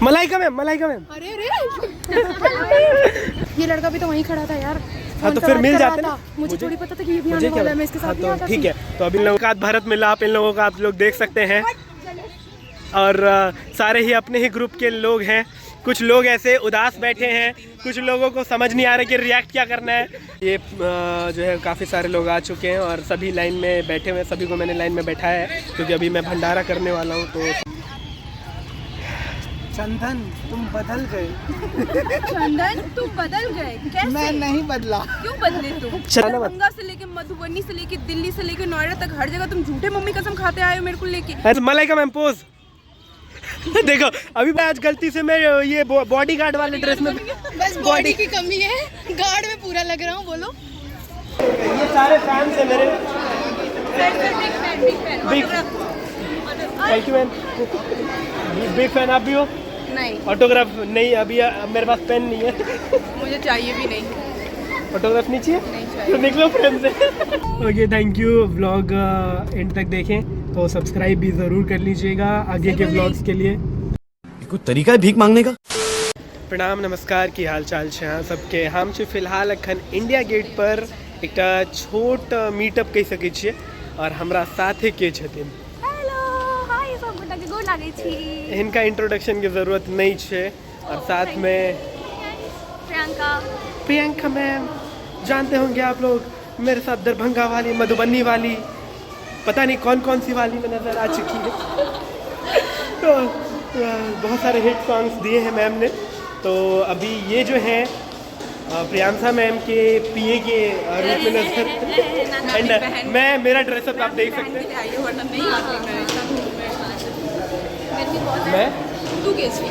Malaika ma'am, Malaika ma'am. अरे ये लड़का भी तो वहीं खड़ा था यार। हाँ तो फिर मिल जाते ना। मुझे थोड़ी पता था कि ये भी आने वाला है, मैं इसके साथ नहीं आता। ठीक है, तो अभी इन लोगों का भारत मिला, आप इन लोगों का आप लोग देख सकते हैं। और सारे ही अपने ही ग्रुप के लोग हैं। कुछ लोग ऐसे उदास बैठे हैं, कुछ लोगों को समझ नहीं आ रहा कि रिएक्ट क्या करना है। ये जो है काफ़ी सारे लोग आ चुके हैं और सभी लाइन में बैठे हुए हैं। सभी को मैंने लाइन में बैठाया है क्योंकि अभी मैं भंडारा करने वाला हूँ। तो चंदन तुम बदल गए। चंदन तुम बदल गए कैसे? मैं नहीं बदला। क्यों बदले तुम? दरभंगा से लेके मधुबनी से लेके दिल्ली से लेके नोएडा तक हर जगह तुम झूठे मम्मी कसम खाते आए हो मेरे को लेके। Malaika ma'am pose. देखो अभी मैं आज गलती से मैं ये बॉडी गार्ड वाले ड्रेस में, बस बॉडी की कमी है, गार्ड में पूरा लग रहा हूँ। बोलो। ये सारे फैंस हैं मेरे। Thank you ma'am. Big fan आप भी हो? नहीं, ऑटोग्राफ नहीं, अभी मेरे पास पेन नहीं है। मुझे चाहिए भी नहीं। ऑटोग्राफ नहीं चाहिए? नहीं चाहिए। तो निकलो फ्रेम से। Okay thank you. Vlog and तक देखें तो सब्सक्राइब भी ज़रूर कर लीजिएगा आगे के व्लॉग्स के लिए। कोई तरीका है भीख मांगने का? प्रणाम नमस्कार, की हाल चाल છે सबके। हम छे फिलहाल अखन इंडिया गेट पर एक छोट मीटअप कही सकै छियै और हमरा साथे के छथिन। हेलो हाय सब गोटा के गोर लागै छी। इनका इंट्रोडक्शन की ज़रूरत नहीं है। और साथ में प्रियंका मैम, जानते होंगे आप लोग, मेरे साथ दरभंगा वाली, मधुबनी वाली, पता नहीं कौन कौन सी वाली में नज़र आ चुकी है। तो बहुत सारे हिट सॉन्ग्स दिए हैं मैम ने। तो अभी ये जो है प्रियांशा मैम के पीए के रूप में नजर, एंड मैं मेरा ड्रेसअप आप देख सकते हैं। मैं तू कैसी?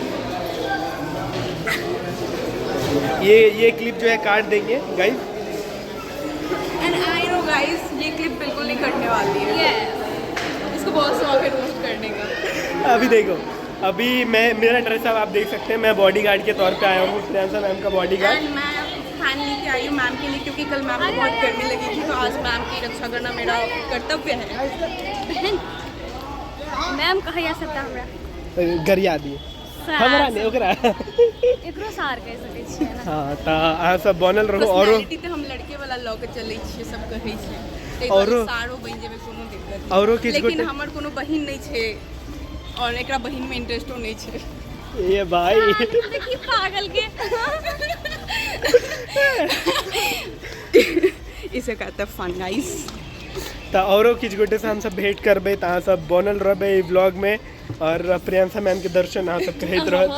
ये क्लिप जो है काट देंगे guys. And I know guys, ये क्लिप बिल्कुल नहीं कटने वाली है। इसको बहुत शौक है रोस्ट करने का। अभी देखो, अभी मेरा ड्रेसअप आप देख सकते हैं। मैं बॉडीगार्ड के तौर पे आया हूँ, प्रियांशा मैम का बॉडीगार्ड। मैं फैन लेके आई हूँ मैम के लिए, क्योंकि कल मैम को बहुत गर्मी लगी थी, तो आज मैम की रक्षा करना मेरा कर्तव्य है। मैम कहा जा सकता हमरा गरिया दिए हमरा नहीं ओकरा एकरो सार कह सकै छियै ना। हाँ तो अहाँ सब बनल रहो। और हम लड़के वाला लऽ के चलै छियै, सब कहै छै। औरो सारो बनि जेबै, कोनो दिक्कत नहीं। औरो किछ लेकिन हमर कोनो बहिन नहीं छै और एकरा बहिन में इंटरेस्टो नहीं छै। ये भाई देखी पागल के। इसे कहते फन गाइस। तो औरों किछ गोटे से हम सब भेंट करबे, तो अहाँ सब बनल रहबे व्लॉग में। और प्रियांशा मैम के दर्शन अहाँ सब कहत रहत,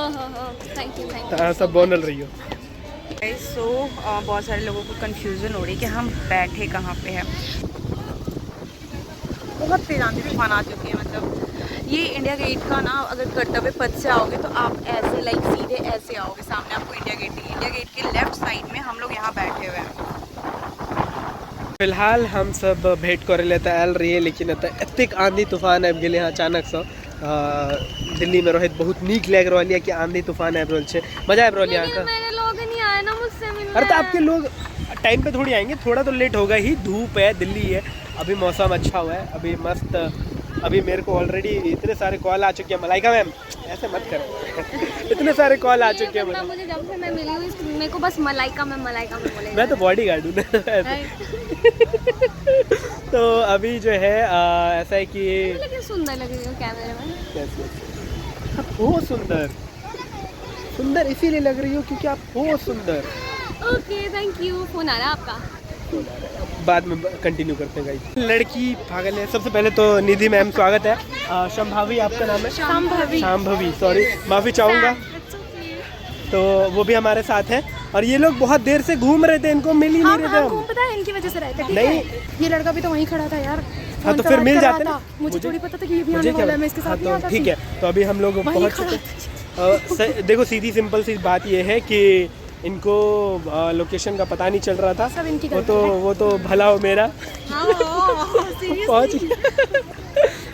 थैंक यू। तो अहाँ सब बनल रहियो। सो बहुत सारे लोगों को कंफ्यूजन हो रही है कि हम बैठे कहाँ पे हैं। बहुत तेज़ान तूफान आ चुके हैं। मतलब ये इंडिया गेट का ना, अगर कर्तव्य पथ से आओगे तो आप ऐसे लाइक सीधे ऐसे आओगे, सामने आपको इंडिया गेट है। इंडिया गेट के लेफ्ट साइड में हम लोग यहाँ बैठे हुए हैं। फिलहाल हम सब भेंट करे ले आयल रहिए, लेकिन एतेक आंधी तूफान आबि गेलै अचानक से। दिल्ली में रहत बहुत नीक लग रहा है कि आंधी तूफान आबि रहल छै, मजा आबि रहल है यहाँ का। मेरे लोग नहीं आए ना मुझसे मिलने। अरे तो आपके लोग टाइम पे थोड़ी आएंगे, थोड़ा तो लेट होगा ही। धूप है, दिल्ली है, अभी मौसम अच्छा हुआ है, अभी मस्त। अभी मेरे को ऑलरेडी इतने सारे कॉल आ चुके हैं। मलाइका मैम ऐसे मत करो। इतने सारे कॉल आ चुके हैं मुझे जब से मैं मिली हूँ मेरे को बस मलाइका में बोले। मैं तो बॉडी गार्ड हूँ ना। तो अभी जो है ऐसा है कि लेकिन सुंदर लग रही हो कैमरे में। आप हो सुंदर, सुंदर इसीलिए लग रही हो क्योंकि आप हो सुंदर। Okay thank you. फोन आ रहा है आपका? बाद में कंटिन्यू करते हैं गाइस। लड़की पागल है। सबसे पहले तो निधि मैम स्वागत है। शंभावी आपका नाम है? शांभवी, सॉरी माफ़ी चाहूँगा। तो वो भी हमारे साथ हैं और ये लोग बहुत देर से घूम रहे थे, इनको मिल ही नहीं रहे थे। पता है इनकी वजह से रहते नहीं, ये लड़का भी तो वहीं खड़ा था यार। हाँ तो फिर मिल जाते ना। मुझे थोड़ी पता था कि ये भी आने वाला है, मैं इसके साथ नहीं आता। ठीक है, तो अभी हम लोग पहुँच चुके। देखो सीधी सिंपल सी बात ये है कि इनको लोकेशन का पता नहीं चल रहा था। सब इनकी वो तो भला हो मेरा। पहुँच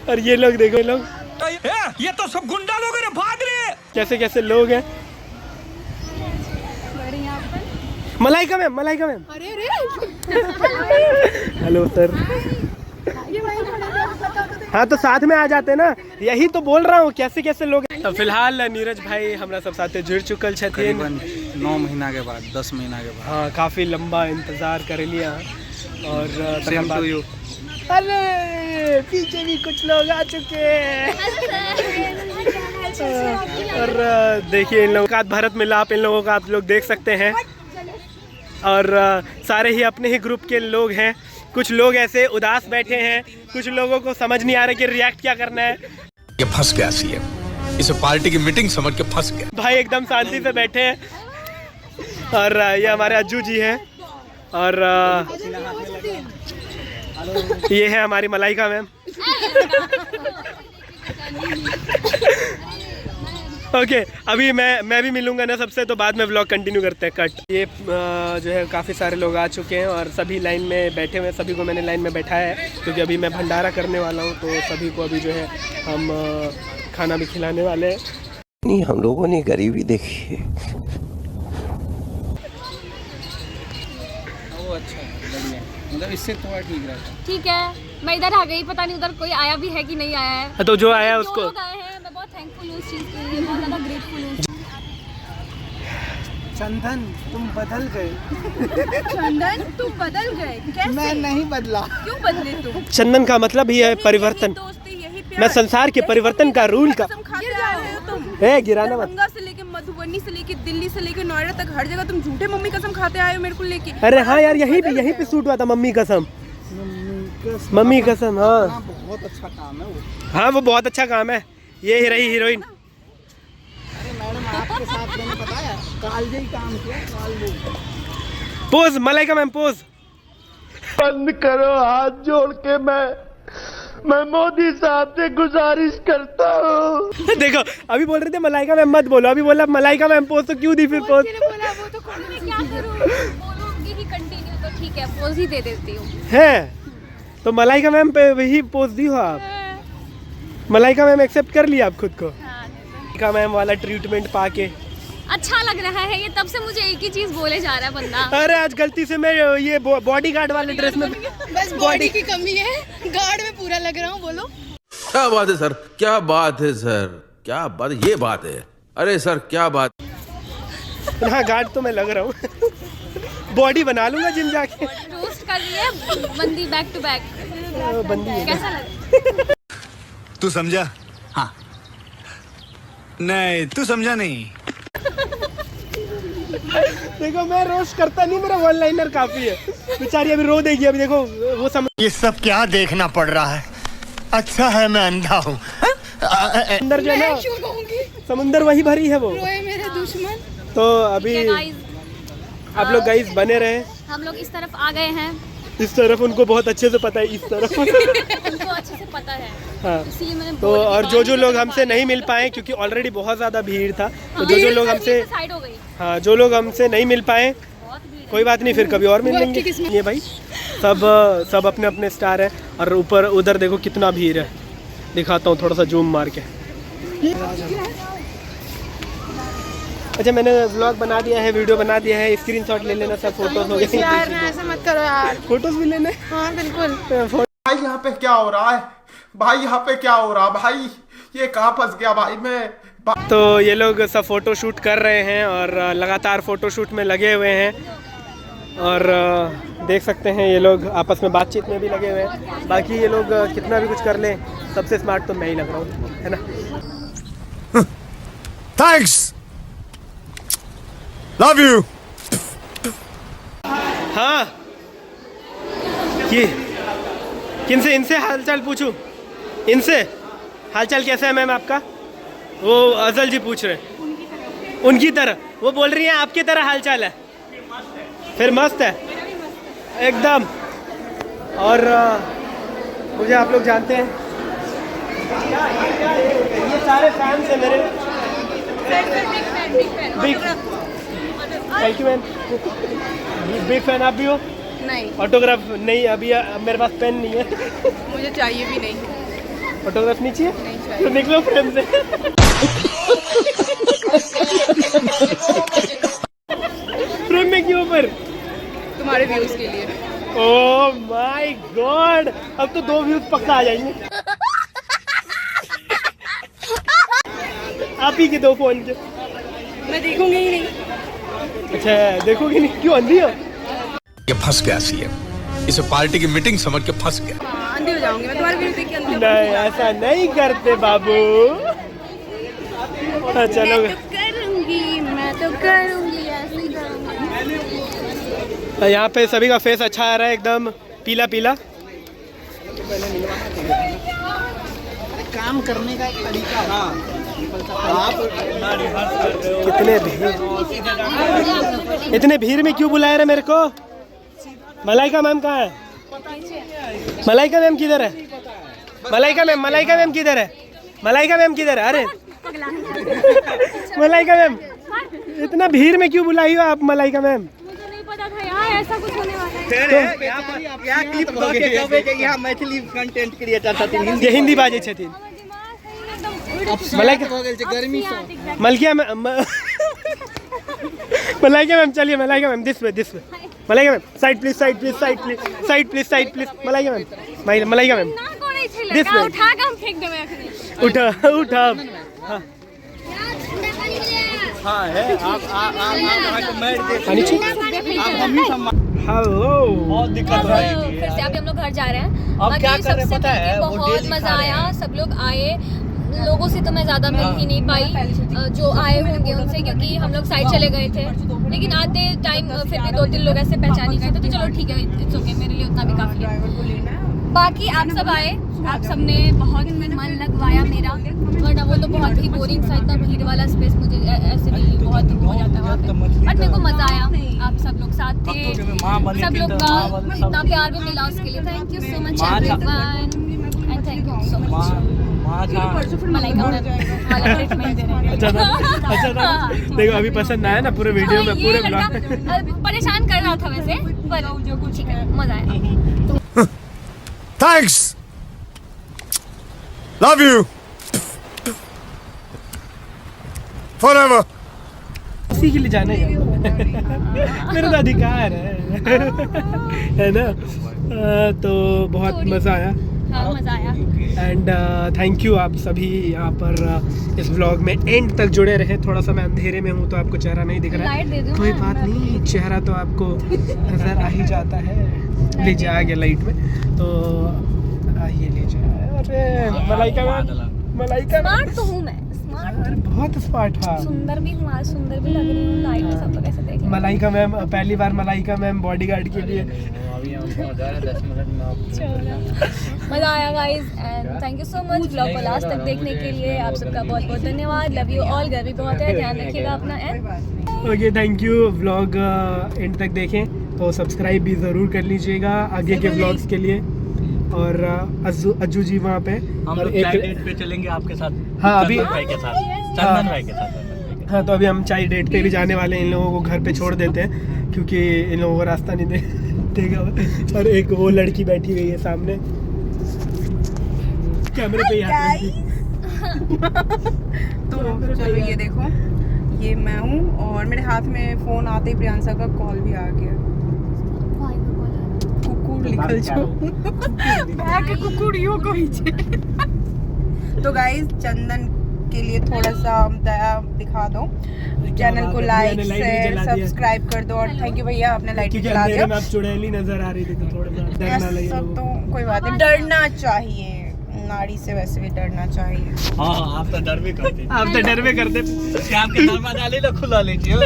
और ये लोग देखो, ये लोग ये तो सब गुंडा लोग हैं, भाग रहे। कैसे कैसे लोग हैं। Malaika ma'am, Malaika ma'am. अरे हेलो सर। हाँ तो साथ में आ जाते ना, यही तो बोल रहा हूँ। कैसे कैसे लोग तो फिलहाल नीरज भाई हमारा सब साथे जुड़ चुकल छथिन करीबन 9 महीना के बाद 10 महीना के बाद। हाँ, काफ़ी लंबा इंतज़ार कर लिया और सेम टू यू। अरे पीछे भी कुछ लोग आ चुके हैं और देखिए इन लोगों का भारत मिलाप, इन लोगों का आप लोग देख सकते हैं और सारे ही अपने ही ग्रुप के लोग हैं। कुछ लोग ऐसे उदास बैठे हैं, कुछ लोगों को समझ नहीं आ रहा कि रिएक्ट क्या करना है। ये फंस गया सीएम, इसे पार्टी की मीटिंग समझ के फंस गया। भाई एकदम शांति से बैठे हैं और ये हमारे अज्जू जी हैं और ये है हमारी मलाइका मैम। ओके, अभी मैं भी मिलूंगा ना सबसे, तो बाद में व्लॉग कंटिन्यू करते हैं। कट। ये जो है काफ़ी सारे लोग आ चुके हैं और सभी लाइन में बैठे हुए हैं। सभी को मैंने लाइन में बैठाया है क्योंकि अभी मैं भंडारा करने वाला हूँ, तो सभी को अभी जो है हम खाना भी खिलाने वाले हैं। नहीं, हम लोगों ने गरीबी देखी है। वो अच्छा है, बढ़िया, मतलब इससे थोड़ा ठीक रहता। ठीक है, मैं इधर आ गई, पता नहीं उधर कोई आया भी है कि नहीं आया है। तो जो आया जो उसको लोग आए हैं, मैं बहुत थैंकफुल हूँ उस चीज़ के लिए, बहुत ज़्यादा ग्रेटफुल हूँ। चंदन तुम बदल गए। चंदन तुम बदल गए कैसे? मैं नहीं बदला। क्यों बदले तुम? चंदन का मतलब ही है परिवर्तन। दोस्ती यही प्यार। मैं संसार के परिवर्तन का रूल का कसम खाते आए हो तुम। गिराना मत। दरभंगा से लेके मधुबनी से लेके दिल्ली से लेके नोएडा तक हर जगह तुम झूठे मम्मी कसम खाते आए हो मेरे को लेके। अरे हाँ यार, यहीं पे शूट हुआ था मम्मी कसम। मम्मी कसम। हाँ बहुत अच्छा काम है वो। हाँ, वो बहुत अच्छा काम है। ये रही हीरोइन। अरे मैडम, आपके साथ मैंने बताया कालजे ही काम किया, कालजे। Pose Malaika ma'am, pose. बंद करो, हाथ जोड़ के मैं मोदी साहब से गुजारिश करता हूँ। देखो, अभी बोल रहे थे मलाइका मैम मत बोलो, अभी बोला मलाइका मैम पोज, तो क्यों दी फिर पोज? बोला वो तो मैं क्या करूँ, बोलोगे ही कंटिन्यू, तो ठीक है पोज ही दे देती हूँ। है तो मलाइका मैम पे वही पोज दी हो आप। मलाइका मैम एक्सेप्ट कर लिया आप खुद को? मलाइका मैम वाला ट्रीटमेंट पाके अच्छा लग रहा है ये, तब से मुझे एक ही चीज बोले जा रहा है बंदा। अरे आज गलती से मैं ये बॉडी गार्ड वाले ड्रेस में, बस बॉडी की कमी है, गार्ड में पूरा लग रहा हूँ। बोलो क्या बात है सर, क्या बात है सर, क्या बात, ये बात है। अरे सर क्या बात। हाँ गार्ड तो मैं लग रहा हूँ। बॉडी बना लूंगा जिम जाके। रोस्ट कर रही है बंदी बैक टू बैक। बंदी है। कैसा लगा? तू समझा? हाँ। नहीं, तू समझा नहीं। देखो मैं रोस्ट करता नहीं, मेरा वन लाइनर काफी है। बेचारी अभी रो देगी। अभी देखो वो ये सब क्या देखना पड़ रहा है? अच्छा है मैं अंधा हूँ। अंदर जो है ना समुंदर वही भरी है वो। रोए मेरे दुश्मन। तो अभी आप लोग गाइस बने रहे। हम लोग इस तरफ आ गए हैं। इस तरफ उनको बहुत अच्छे से पता है, इस तरफ उनको अच्छे से पता है। हाँ, इसलिए मैंने तो और जो लोग हमसे नहीं मिल पाए क्योंकि ऑलरेडी बहुत ज़्यादा भीड़ था, तो जो लोग हमसे, साइड हो गई। हाँ जो लोग हमसे नहीं मिल पाए कोई बात नहीं, फिर कभी और मिल लेंगे। ये भाई सब अपने अपने स्टार है। और ऊपर उधर देखो कितना भीड़ है, दिखाता हूँ थोड़ा सा जूम मार के। अच्छा मैंने व्लॉग बना दिया है, वीडियो बना दिया है, स्क्रीनशॉट ले लेना, सब फोटोज हो गए। यार ऐसा मत करो यार। फोटोज भी लेने। हाँ बिल्कुल। भाई यहाँ पे क्या हो रहा है भाई, यहाँ पे क्या हो रहा है भाई, ये कहाँ फंस गया भाई मैं। तो ये लोग सब फोटो शूट कर रहे हैं और लगातार फोटो शूट में लगे हुए हैं और देख सकते हैं ये लोग आपस में बातचीत में भी लगे हुए हैं। बाकी ये लोग कितना भी कुछ कर लें, सबसे स्मार्ट तो मैं ही लग रहा हूँ, है ना। Thanks, love you. हाँ ये किनसे, इनसे हालचाल पूछूं? इनसे हालचाल कैसा है मैम आपका? वो अजल जी पूछ रहे। उनकी तरह वो बोल रही हैं आपकी तरह हालचाल है। फिर मस्त है एकदम। और मुझे आप लोग जानते हैं, ये सारे फैंस हैं मेरे। Big thank you ma'am. Big fan आप भी हो? नहीं ऑटोग्राफ नहीं, अभी मेरे पास पेन नहीं है। मुझे चाहिए भी नहीं। फोटोग्राफ नहीं चाहिए? नहीं चाहिए। तो निकलो फ्रेम से। फ्रेम में क्यों पर? तुम्हारे व्यूज के लिए। ओह माय गॉड, अब तो 2 व्यूज पक्का आ जाएंगे। आप ही के दो फोन के। मैं देखूंगी ही नहीं। अच्छा देखोगे नहीं, क्यों अंधी हो? ये फंस गया सीएम, इसे पार्टी की मीटिंग समझ के फंस गया। अंधी हो जाऊंगी मैं तुम्हारे वीडियो देख के अंधी हो नहीं ऐसा नहीं करते बाबू। हाँ, चलो मैं तो करूंगी ऐसे ही करूंगी। यहाँ पे सभी का फेस अच्छा आ रहा है, एकदम पीला पीला। काम करने का एक तरीका है। आप इतने भीड़ में क्यों बुलाया रहे मेरे को? मलाइका मैम कहाँ है? मलाइका मैम किधर है? मलाइका मैम किधर है? मलाइका मैम किधर है? अरे मलाइका मैम, इतना भीड़ में क्यों बुलाई हो आप मलाइका मैम? मुझे नहीं पता था यार ऐसा कुछ होने वाला है। यहाँ क्लिप यहाँ मैथिली कंटेंट क्रिएटर छथिन, ये हिंदी बाजे छथिन। मलाइका गर्मी से मलाइका मैम चलिए, Malaika ma'am this way Malaika ma'am side please Malaika ma'am Malaika ma'am ना कोई छले This का way. उठा के हम फेंक देवे अखनी। उठा हाँ है। आप मैं पानी चाहिए? हेलो, बहुत दिक्कत हो रही थी। फिर से अभी हम लोग घर जा रहे हैं। अब क्या कर रहे हैं पता है? वो बहुत डेली मजा खा रहे आया, सब लोग आए। लोगों से तो मैं ज़्यादा मिल ही नहीं पाई, जो आए होंगे उनसे, क्योंकि हम लोग साइड चले गए थे। लेकिन आते टाइम फिर भी 2-3 लोग ऐसे पहचान ही गए थे, तो चलो ठीक है, इट्स ओके, मेरे लिए उतना भी काफ़ी है। बाकी आप सब आए, आप सब ने बहुत मन लगवाया मेरा, वरना वो तो बहुत ही बोरिंग सा, इतना भीड़ वाला स्पेस मुझे ऐसे भी बहुत हो जाता है वहाँ पे। बट मेरे को मज़ा आया, आप सब लोग साथ थे, सब लोग का इतना प्यार भी मिला, उसके लिए thank you so much everyone, and thank you so much. Malaika ma'am वाला ट्रीटमेंट दे रहे हैं। अच्छा था। देखो अभी पसंद आया ना पूरे वीडियो में, पूरे ब्लॉग में। परेशान कर रहा था वैसे, पर ठीक है, मजा आया। Thanks, love you forever. इसी के लिए जाने मेरा तो अधिकार है ना। तो बहुत मज़ा आया। हाँ मजा आया। एंड थैंक यू आप सभी यहाँ पर इस व्लॉग में एंड तक जुड़े रहे। थोड़ा सा मैं अंधेरे में हूँ तो आपको चेहरा नहीं दिख रहा लाइट दे है, दूँ कोई मैं? बात नहीं, चेहरा तो आपको नज़र आ ही जाता है। लीजिए आ गया लाइट में, तो आइए लीजिए। अरे मलाइका मैम, मलाइका स्मार्ट तो हूँ मैं, स्मार्ट, अरे बहुत स्मार्ट था। सुंदर भी हूँ, आज सुंदर भी लग रही हूँ लाइट में, सब लोग ऐसे देख रहे हैं। मलाइका मैम पहली बार मलाइका मैम बॉडीगार्ड के लिए। मजा आया guys, and thank you so much vlog को लास्ट तक देखने के लिए। आप सबका बहुत बहुत धन्यवाद। Love you all. गर्मी बहुत है, ध्यान रखिएगा अपना। And okay thank you. Vlog and तक देखें तो सब्सक्राइब भी ज़रूर कर लीजिएगा आगे के व्लॉग्स के लिए। और अज्जू जी वहाँ पे हम और लोग एक चाय डेट पे चलेंगे आपके साथ। हाँ, अभी- चंदन भाई के साथ, चंदन भाई के साथ। हाँ तो अभी हम चाय डेट पे भी जाने वाले हैं। इन लोगों को घर पे छोड़ देते हैं क्योंकि इन लोगों को रास्ता नहीं देगा। और एक वो लड़की बैठी हुई है सामने, कैमरे पे ही हाथ रखती। तो चलो ये देखो, ये मैं हूँ, और मेरे हाथ में फ़ोन आते ही प्रियांशा का कॉल भी आ गया। कुकुर निकल जाओ कुकुड़ियों को नीचे। तो गाइस चंदन के लिए थोड़ा सा दया दिखा दो, चैनल को लाइक शेयर सब्सक्राइब कर दो। और थैंक यू भैया, आपने लाइट क्योंकि जला दिया। अंधेरे में आप चुड़ैली नजर आ रही थी तो थोड़ा सा डर ना लगे ऐसा लोगों तो को। कोई बात नहीं, डरना चाहिए, नारी से वैसे भी डरना चाहिए। हाँ आप तो डर भी करते। आप तो डर में करते। आपके दरवाजा ले लो, खुला लीजिए।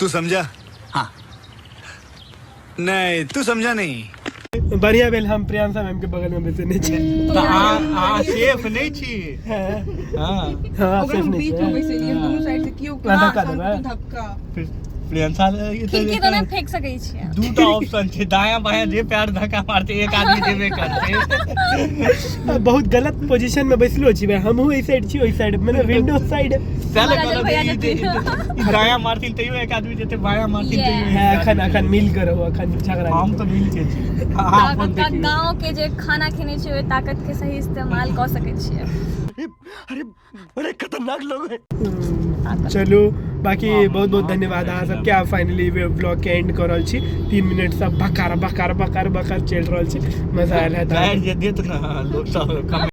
तू समझा? हाँ। नहीं तू समझा नहीं। बढ़िया बेल हम प्रियांशा मैम के बगल में बैठे नीचे। सेफ नहीं छी। हाँ हाँ सिर्फ नीचे दोनों साइड से क्यों धक्का देबा। धक्का प्रियंशा खिड़की तो नहीं फेंक सकै छियै। दूटा ऑप्शन छे, दायां बायां जे पैर धक्का मारते एक आदमी जेबे करते। बहुत गलत पोजीशन में बैठलो छी भाई। हम ओई साइड छी, ओई साइड मतलब विंडो साइड। चले गलत दायां मारथिन तइयो एक आदमी जेते बायां मारथिन तइयो। अखन मिल कर हो, अखन झगड़ा हम तो मिल के छी। गाँव के जे खाना खेने छियै ओहि ताकत के सही इस्तेमाल कऽ सकै छियै। अरे बड़े खतरनाक लोग हैं। चलो बाकी बहुत बहुत धन्यवाद अहाँ सबके। आप फाइनली व्लॉग के एंड कर रहल छी। 3 मिनट सब बकार चल रहल छी। मजा आयल है। बैठ जे देत ना लोग सब